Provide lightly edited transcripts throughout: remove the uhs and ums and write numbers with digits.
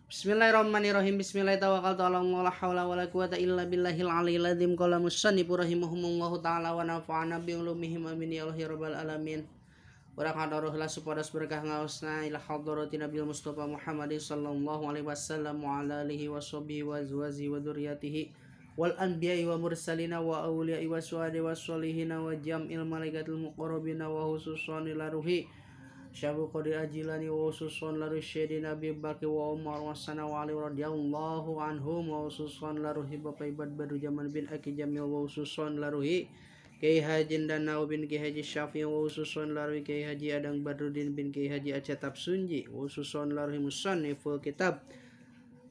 Bismillahirrahmanirrahim. Bismillahirrahmanirrahim. Tawakkaltu 'ala Allah, la haula wala quwata illa billahil aliyil azim. Qala musannifu rahimahumullahu ta'ala wa nafa'ana bi ulumihim amin ya Allah ya rabbal alamin. Wa qadaruhla supados berkah ngaosna ila hadrati Nabi Mustafa Muhammad sallallahu alaihi wasallam wa ala alihi wa sahbihi wa azwajihi wa dzurriyyatihi wal anbiya'i wa mursalina wa awliya'i wa syuhada'i wa sholihina wa jam'il malaikatil muqarrabina wa hususan ila ruhi Syabu Qadir Ajilani wa ususon laru syedi Nabi Baki wa Umar wa sana wa Ali radhiyallahu anhum wa ususon laruhi Bapak Ibad Badu Jaman bin Aki Jamil wa ususon laruhi Kiai Haji Danau bin Kiai Haji Syafi wa ususon laruhi Kiai Haji Adang Badruddin bin Kiai Haji Acatab Sunji wa ususon laruhi musanniful kitab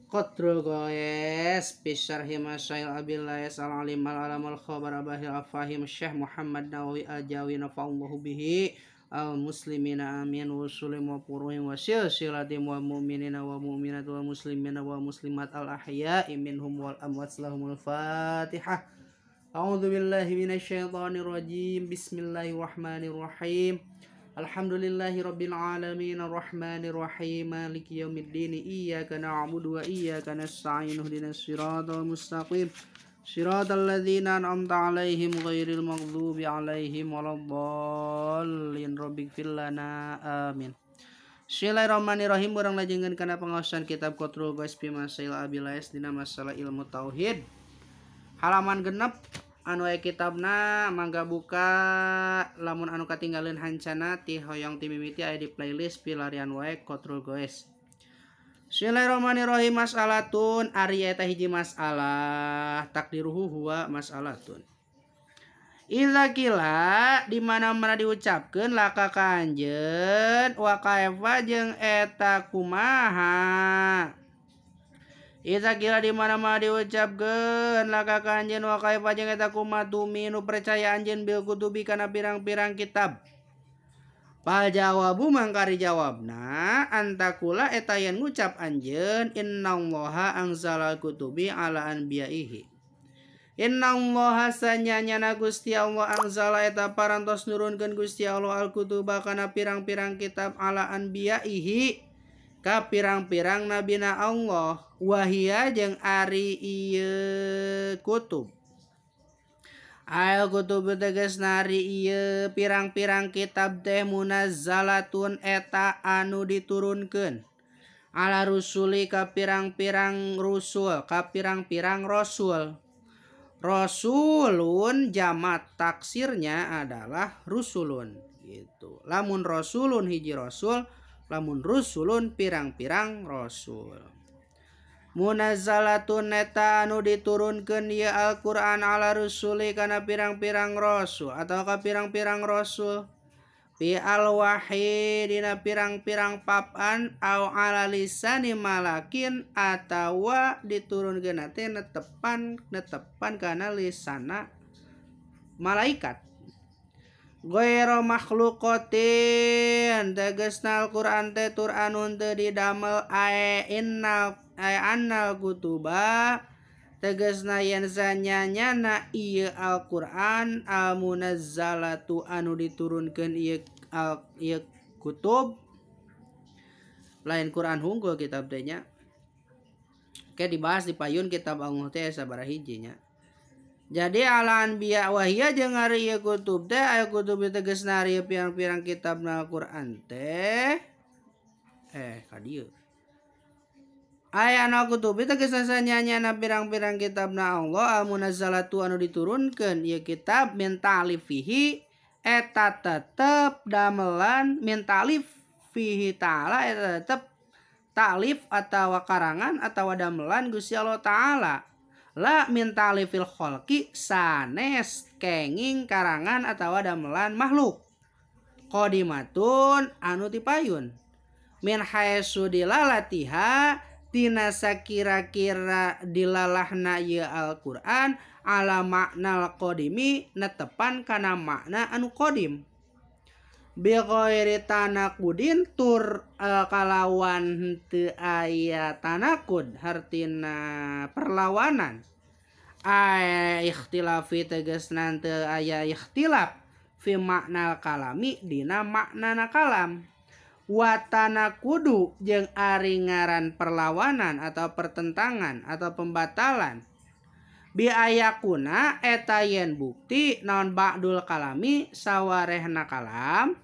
Qatrul Goes Bisarhi Masail Abil Layas Al-Alim Al-Alam Al-Khabar Abahil Al-Fahim Syekh Muhammad Nawawi Al-Jawi Nafa'allahu bihi al-muslimina amin wa sulim wa puruhim wa silsilatim wa mu'minina wa mu'minat wa muslimina wa muslimat al-ahya'i minhum wal amwat lahumul fatihah. A'udzu billahi minasyaitonir rajim. Bismillahirrahmanirrahim. Alhamdulillahi rabbil alamin arrahmanir rahim maliki yaumiddin iyyaka na'budu wa iyyaka nasta'in ihdinas siratal mustaqim Shiratal ladzina an'amta 'alaihim ghairil maghdubi 'alaihim waladdallin rabbighfir lana amin. Bismillahirrahmanirrahim. Urang lajengkeun kana pangaosan kitab Qatrul Goes fi Masail Abil Layas dina masalah ilmu tauhid. Halaman genep anu aya kitabna mangga buka lamun anu katinggaleun hancana ti hoyong ti mimiti aya di playlist pilarian wae Qatrul Goes. Bismillahirrahmanirrahim. Mas'alatun ari eta hiji masalah takdiruhu huwa mas'alatun. Iza kila di mana-mana diucapkeun laka kanjeun wa kaifa jeung eta kumaha. Iza kila di mana-mana diucapkeun laka kanjeun wa kaifa jeung eta kumaha tuminu percaya anjeun bil kutubi kana pirang-pirang kitab. Pal jawabu mangkari jawabna antakula eta yen ngucap anjeun innallaha anzalal kutubi ala anbiyaihi. Innallaha sanyanyana Gusti Allah anzala eta parantos nurunkeun Gusti Allah al kutuba kana pirang-pirang kitab ala anbiyaihi ka pirang-pirang nabina Allah wahia jeung ari ieu kutub. Al kutub tegas nari ieu pirang-pirang kitab teh munazzalatun eta anu diturunkeun ala rusuli ka pirang-pirang rusul ka pirang-pirang rasul. Rasulun jamak taksirnya adalah rusulun gitu. Lamun rasulun hiji rasul, lamun rusulun pirang-pirang rasul. Munazzalatun neta anu diturunkeun ieu Al-Qur'an ala rusuli kana pirang-pirang rasul atau ka pirang-pirang rasul fi al-wahyi dina pirang-pirang papan au ala lisani malakin atawa diturunkeun teh netepan kana lisana malaikat. Ghairu makhluqatin tegasna Al-Qur'an teh Qur'anun teu didamel annal kutuba tegasna yen sanyanyana ieu Al-Qur'an al-munazzalatu anu diturunkeun ieu kutub lain Qur'an hungkul kitab teh nya. Ke dibahas di payun kitab Allah teh sabaraha hiji nya. Jadi ala anbiya wahia jeung ari ieu kutub teh aya kutub tegasna ari pirang-pirang kitabna Al-Qur'an teh ka dieu. Aya anu kutub tegasna sanyanyana pirang-pirang kitabna Allah al-munazzalatu anu diturunkeun ieu kitab min ta'lifihi eta tetep damelan min ta'lif fihi ta'ala eta tetep ta'lif atawa karangan atawa damelan Gusti Allah taala. La min ta'lifil khalqi sanes kenging karangan atawa damelan makhluk. Qadimatun anu tipayun. Min haitsu dilalatiha tina sakira-kira dilalahna ieu Al-Qur'an ala maknal qadimi netepan kana makna anu qadim. Bi ghairi tanaqudin tur kalawan teu aya tanakud hartina perlawanan. Ikhtilafi tegasna teu aya ikhtilaf fi maknal kalami dina maknana kalam. watana kudu jeung ari ngaran perlawanan atau pertentangan atau pembatalan biayakuna eta yen bukti naon ba'dul kalami sawarehna kalam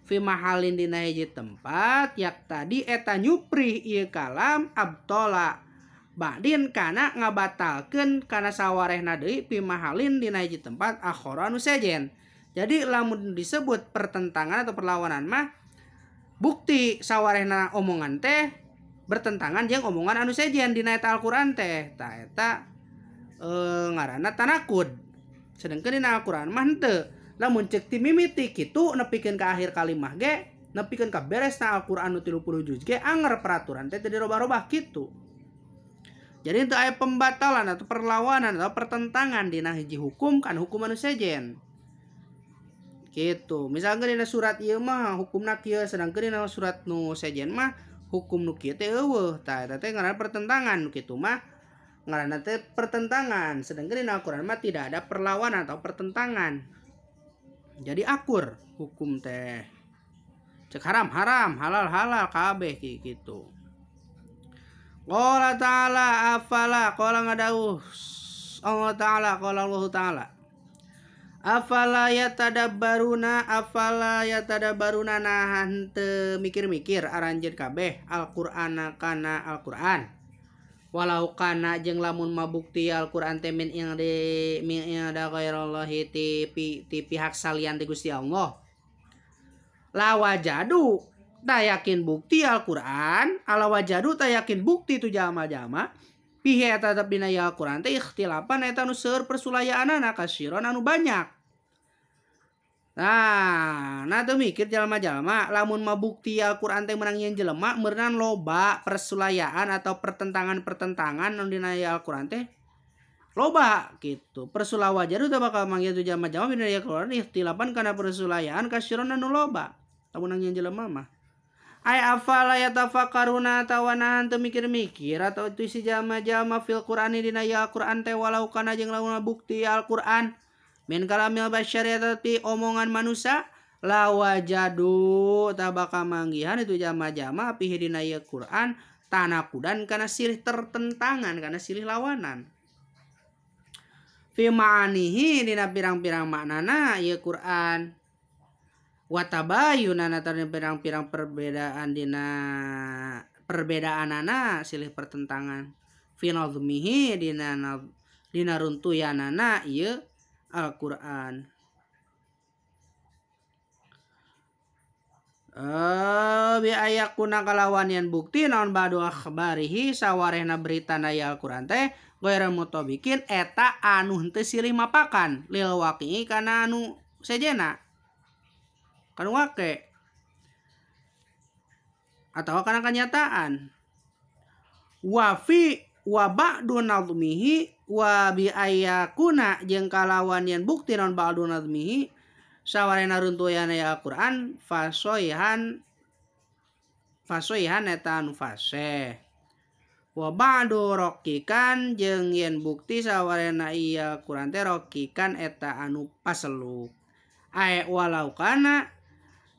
fi mahalin dina hiji tempat yak tadi eta nyupri ieu kalam abtola ba'din kana ngabatalkeun kana sawarehna deui fi mahalin dina hiji tempat akhara anu sejen. Jadi lamun disebut pertentangan atau perlawanan mah bukti sawarehna omongan teh bertentangan jeung omongan anu sejen dina eta Al-Qur'an teh. Tah eta ngaranna tanakud. Sedengkeun dina Al-Qur'an mah henteu. Lamun ceuk ti mimiti kitu nepikeun ka akhir kalimah ge, nepikeun ka beresna Al-Qur'an nu 30 juz ge anger peraturan teh teu dirobah-robah kitu. Jadi itu aya pembatalan atau perlawanan atau pertentangan dina hiji hukum kan hukum anu sejen. Gitu. Misalkan dina surat ieu mah hukumna kieu sedangkeun dina surat nu sejen mah hukum nu kieu teh eueuh. Tah eta teh ngaranna pertentangan kitu mah ngaranna teh pertentangan. Sedangkeun dina Al-Qur'an mah tidak ada perlawanan atau pertentangan. Jadi akur hukum teh. Cek haram haram, halal halal kabeh gitu. Qala ta'ala afala qala ngadauh Allah ta'ala qala Allah ta'ala afala yatadabbaruna nah henteu mikir-mikir aranjeun kabeh Al-Qur'ana kana Al-Qur'an walau kana jeung lamun mabukti Al-Qur'an teh min ada ghairallahi ti pihak salian ti Gusti Allah lawajadu ta yakin bukti Al-Qur'an ala wajadu ta yakin bukti tu jama-jama pihe eta tetep dina Al-Qur'an teh ikhtilapan eta nu seueur persulayaanana kasiron anu banyak. Nah teu mikir jalma-jalma lamun mabukti Al-Qur'an teh meunang ieun jelema meunang loba persulayaan atau pertentangan-pertentangan anu dina Al-Qur'an teh loba gitu. Persulawajadu teh bakal manggil tu jalma-jalma dina Al-Qur'an ikhtilapan kana persulayaan kasiron anu loba. Lamun ieun jelema mah ay afala yatafakkaruna tawana henteu mikir-mikir atau itu si jama-jama fil Qur'ani dina Al-Qur'an teh walau kana jeung lamun bukti Al-Qur'an min kalamil basyari tapi omongan manusia lawajadu tabaka manggihan itu jama-jama pihi dina Al-Qur'an tanakudan kana silih tertentangan kana silih lawanan fi ma'anihi dina pirang-pirang maknana ieu Qur'an watabayunan antara pirang-pirang perbedaanana silih pertentangan fi nazmihi dina runtuyanana ieu Al-Qur'an bi ayakuna kalawan yan bukti naon badu akhbarihi sawarehna beritana Al-Qur'an teh ghairu mutabikin eta anu henteu silih mapakan lil waqi'i kana anu sejena kan wake atau kana kenyataan wafi wa ba'du nadmihi wa bi ayakuna jeung kalawan yen bukti naon ba'du nadmihi sawarena runtuyan Al-Qur'an fasoihan eta anu fasih wa ba'du rokikan jeung yen bukti sawarena Al-Qur'an teh rokikan eta anu paseluk ay walau kana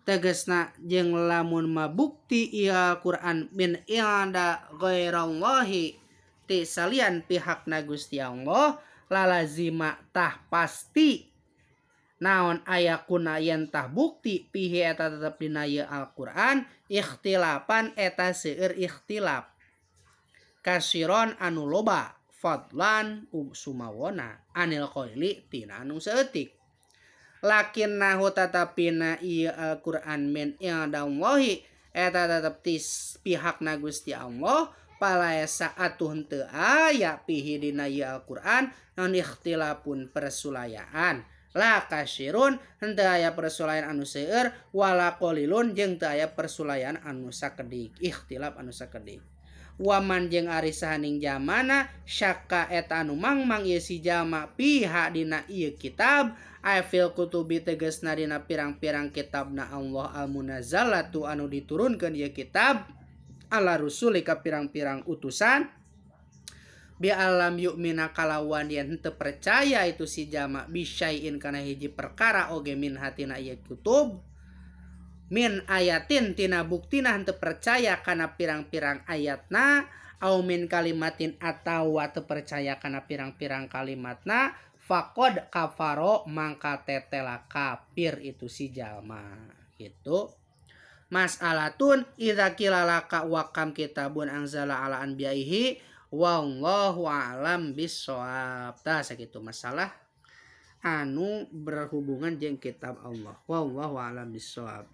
tegesna jeung lamun mabukti Al-Qur'an min ilada ghairallahi ti salian pihakna Gusti Allah lalazima tah pasti naon ayakuna yen tah bukti pihi eta tetep dina Al-Qur'an ikhtilapan eta seueur ikhtilaf kasiron anu loba fadlan sumawona anil qaili tina anu saeutik lakin nahu tatapina ieu Al-Qur'an min iladallahi eta tetep ti pihakna Gusti Allah palayasa atuh henteu aya pihi dina Al-Qur'an non ikhtilapun persulayaan la kasirun henteu aya persulayaan anu seueur wala qalilun jeung teu aya persulayaan anu sakedik ikhtilaf anu sakedik waman jeung ari sahaning jamana syakka eta anu mangmang ieu si jama piha dina ieu kitab afil kutubi tegasna dina pirang-pirang kitabna Allah al-munazzalatu anu diturunkeun ieu kitab ala rusuli ka pirang-pirang utusan bi alam yu'mina kalawan yen henteu percaya itu si jama bisyai'in kana hiji perkara oge min hatina ieu kutub min ayatin tina buktina henteu percaya kana pirang-pirang ayatna au min kalimatin atawa teu percaya kana pirang-pirang kalimatna faqad kafaro mangka tetela kafir itu si jalma gitu. Mas'alatun idza kilalaka wa kam kitabun anzala ala anbiya'ihi wallahu a'lam bissawab. Tah sakitu masalah anu berhubungan jeung kitab Allah. Wallahu a'lam bissawab.